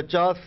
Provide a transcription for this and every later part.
50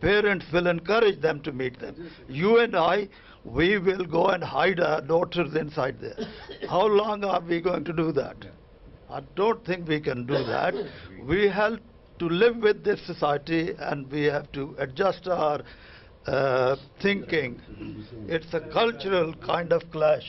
Parents will encourage them to meet them. You and I, we will go and hide our daughters inside there. How long are we going to do that? I don't think we can do that. We have to live with this society, and we have to adjust our thinking. It's a cultural kind of clash.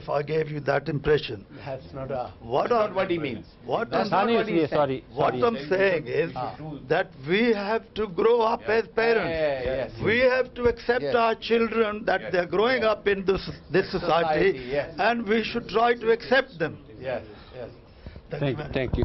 if I gave you that impression. That's not a, what he means. What I'm saying is that we have to grow up as parents. Yes. We have to accept our children that they're growing up in this society. Yes. And we should try to accept them. Yes, yes. Thank you.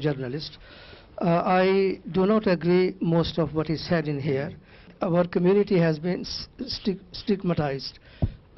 journalist. I do not agree most of what is said in here. Our community has been stigmatized.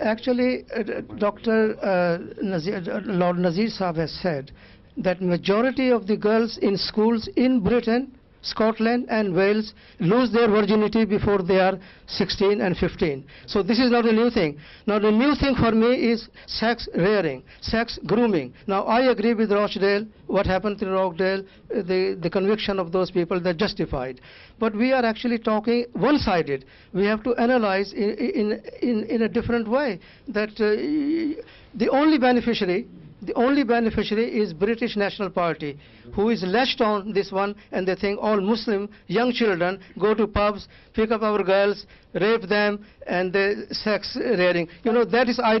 Actually, Lord Nazir Saab has said that majority of the girls in schools in Britain, Scotland and Wales lose their virginity before they are 16 and 15. So this is not a new thing. Now the new thing for me is sex rearing, sex grooming. Now I agree with Rochdale, what happened to Rochdale, the conviction of those people, they're justified. But we are actually talking one-sided. We have to analyze in a different way that the only beneficiary is British National Party, who is latched on this one, and they think all Muslim young children go to pubs, pick up our girls, rape them, and sex rearing. You know, that is, I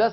10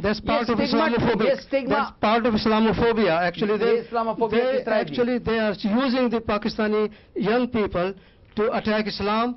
That's part of Islamophobia. That's part of Islamophobia. Actually, they are using the Pakistani young people to attack Islam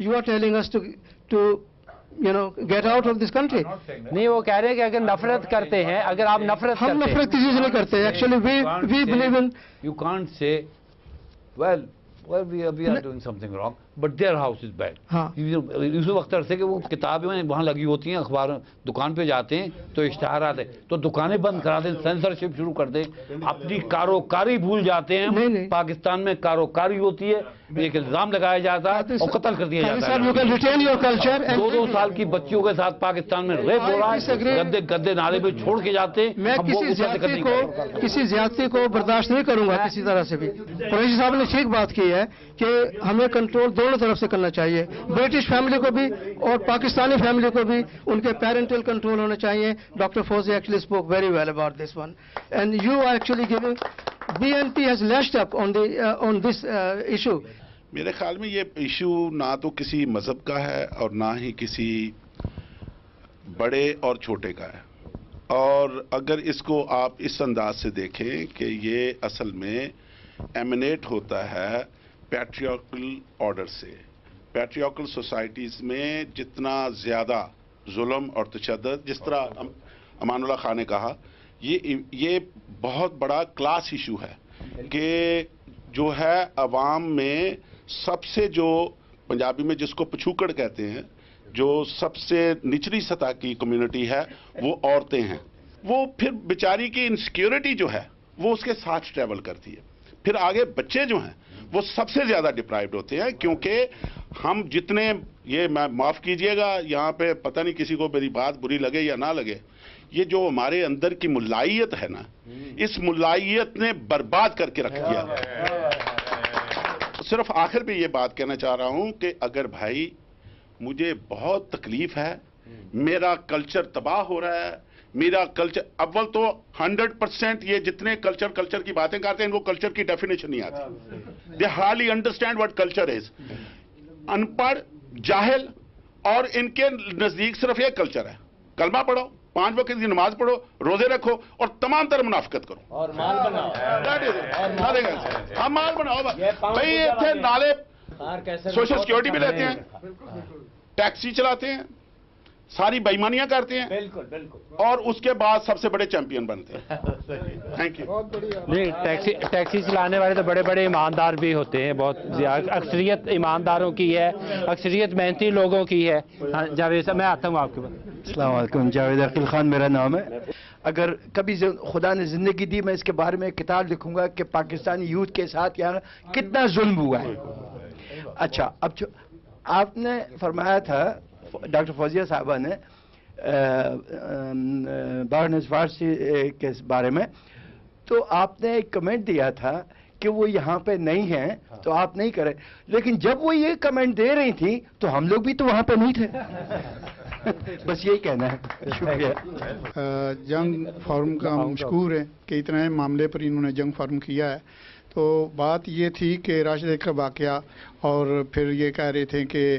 You are telling us to get out of this country. نہیں وہ کہہ رہے ہیں کہ اگر نفرت کرتے ہیں، اگر آپ نفرت ہم کرتے نفرت کسی سے نہیں کرتے. Actually, we believe in. You can't say, well, we are doing something wrong, but their house is bad. ہاں. یوسف اختر سے کہ وہ کتابیں وہاں لگی ہوتی ہیں، اخبار دکان پہ جاتے ہیں تو اشتہارات ہیں، تو دکانیں بند کرا دیں، سینسرشپ شروع کر دیں، اپنی کاروکاری بھول جاتے ہیں. پاکستان میں کاروکاری ہوتی ہے، ایک الزام لگایا جاتا ہے اور قتل کر دیا جاتا ہے. 2 سال کی بچیوں کے ساتھ پاکستان میں ریپ ہو رہا ہے، گدے نالے میں چھوڑ کے جاتے ہیں. میں کسی زیادتی کو برداشت نہیں کروں گا کسی طرح سے بھی. قریشی صاحب نے ٹھیک بات کی ہے کہ ہمیں کنٹرول دونوں طرف سے کرنا چاہیے، برٹش فیملی کو بھی اور پاکستانی فیملی کو بھی ان کے پیرنٹل کنٹرول ہونا چاہیے. Doctor Fawzi actually spoke very well about this one and you are actually giving BNP has lashed up on this issue. میرے خیال میں یہ ایشو نہ تو کسی مذہب کا ہے اور نہ ہی کسی بڑے اور چھوٹے کا ہے، اور اگر اس کو آپ اس انداز سے دیکھیں کہ یہ اصل میں ایمنیٹ ہوتا ہے پیٹریارکل آرڈر سے. پیٹریارکل سوسائٹیز میں جتنا زیادہ ظلم اور تشدد، جس طرح امان اللہ خان نے کہا، یہ بہت بڑا کلاس ایشو ہے کہ جو ہے عوام میں سب سے، جو پنجابی میں جس کو پچھوکڑ کہتے ہیں، جو سب سے نچلی سطح کی کمیونٹی ہے وہ عورتیں ہیں. وہ پھر بیچاری کی انسیکیورٹی جو ہے وہ اس کے ساتھ ٹریول کرتی ہے. پھر آگے بچے جو ہیں وہ سب سے زیادہ ڈپرائیوڈ ہوتے ہیں، کیونکہ ہم جتنے، یہ معاف کیجئے گا یہاں پہ پتہ نہیں کسی کو میری بات بری لگے یا نہ لگے، یہ جو ہمارے اندر کی ملائیت ہے نا، اس ملائیت نے برباد کر کے رکھ دیا. صرف آخر پہ یہ بات کہنا چاہ رہا ہوں کہ اگر بھائی مجھے بہت تکلیف ہے، میرا کلچر تباہ ہو رہا ہے، میرا کلچر، اول تو 100% یہ جتنے کلچر کی باتیں کرتے ہیں ان کو کلچر کی ڈیفینیشن نہیں آتی. They hardly understand what culture is. ان پڑھ، جاہل، اور ان کے نزدیک صرف ایک کلچر ہے، کلمہ پڑھو، 5 وقت کی نماز پڑھو، روزے رکھو اور تمام طرح منافقت کرو اور مال بناؤ. ہم مال بناؤ بھائی. اتنے نالے سوشل سیکیورٹی بھی لیتے ہیں، ٹیکسی چلاتے ہیں، ساری بےایمانیاں کرتے ہیں، اور اس کے بعد سب سے بڑے چیمپئن بنتے ہیں. Thank you. نہیں، ٹیکسی چلانے والے تو بڑے بڑے ایماندار بھی ہوتے ہیں، بہت زیادہ اکثریت ایمانداروں کی ہے، اکثریت محنتی لوگوں کی ہے. جاوید صاحب میں آتا ہوں آپ کے پاس. السلام علیکم، جاوید عقیل خان میرا نام ہے. اگر کبھی خدا نے زندگی دی، میں اس کے بارے میں ایک کتاب لکھوں گا کہ پاکستانی یوتھ کے ساتھ یہاں کتنا ظلم ہوا ہے. اچھا، اب آپ نے فرمایا تھا، ڈاکٹر فوزیہ صاحبہ نے بارنس فارسی کے بارے میں، تو آپ نے ایک کمنٹ دیا تھا کہ وہ یہاں پہ نہیں ہیں تو آپ نہیں کریں، لیکن جب وہ یہ کمنٹ دے رہی تھی تو ہم لوگ بھی تو وہاں پہ نہیں تھے. بس یہی کہنا ہے. شکریہ. جنگ فارم کا مشکور ہے کہ اتنے معاملے پر انہوں نے جنگ فارم کیا ہے. تو بات یہ تھی کہ راشد کا واقعہ، اور پھر یہ کہہ رہے تھے کہ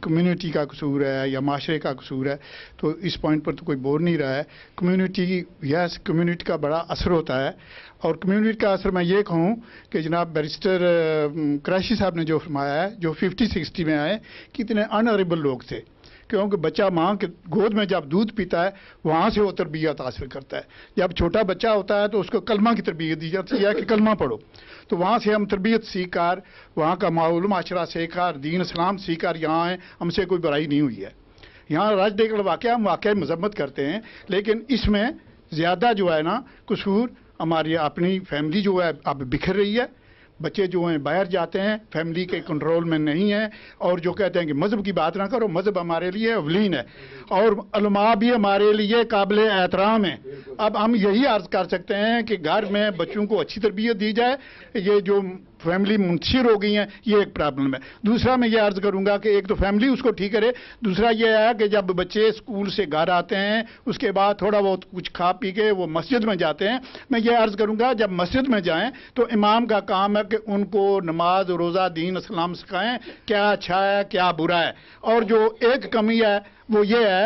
کمیونٹی کا قصور ہے یا معاشرے کا قصور ہے. تو اس پوائنٹ پر تو کوئی بول نہیں رہا ہے. کمیونٹی کا بڑا اثر ہوتا ہے، اور کمیونٹی کا اثر میں یہ کہوں کہ جناب بیرسٹر قریشی صاحب نے جو فرمایا ہے، جو 50-60 میں آئے، کتنے انآربل لوگ تھے، کیونکہ بچہ ماں کے گود میں جب دودھ پیتا ہے وہاں سے وہ تربیت حاصل کرتا ہے. جب چھوٹا بچہ ہوتا ہے تو اس کو کلمہ کی تربیت دی جاتی ہے کہ کلمہ پڑھو. تو وہاں سے ہم تربیت سیکھ کر، وہاں کا ماحول معاشرہ سیکھ کر، دین اسلام سیکھ کر یہاں آئے. ہم سے کوئی برائی نہیں ہوئی ہے. یہاں راج ڈے کا واقعہ ہم واقعی مذمت کرتے ہیں، لیکن اس میں زیادہ جو ہے نا قصور ہماری اپنی فیملی جو ہے اب بکھر رہی ہے. بچے جو ہیں باہر جاتے ہیں، فیملی کے کنٹرول میں نہیں ہیں، اور جو کہتے ہیں کہ مذہب کی بات نہ کرو، مذہب ہمارے لیے اولین ہے، اور علماء بھی ہمارے لیے قابل احترام ہیں. اب ہم یہی عرض کر سکتے ہیں کہ گھر میں بچوں کو اچھی تربیت دی جائے. یہ جو فیملی منتشر ہو گئی ہیں یہ ایک پرابلم ہے. دوسرا میں یہ عرض کروں گا کہ ایک تو فیملی اس کو ٹھیک کرے، دوسرا یہ ہے کہ جب بچے اسکول سے گھر آتے ہیں اس کے بعد تھوڑا بہت کچھ کھا پی کے وہ مسجد میں جاتے ہیں. میں یہ عرض کروں گا جب مسجد میں جائیں تو امام کا کام ہے کہ ان کو نماز، روزہ، دین اسلام سکھائیں، کیا اچھا ہے کیا برا ہے. اور جو ایک کمی ہے وہ یہ ہے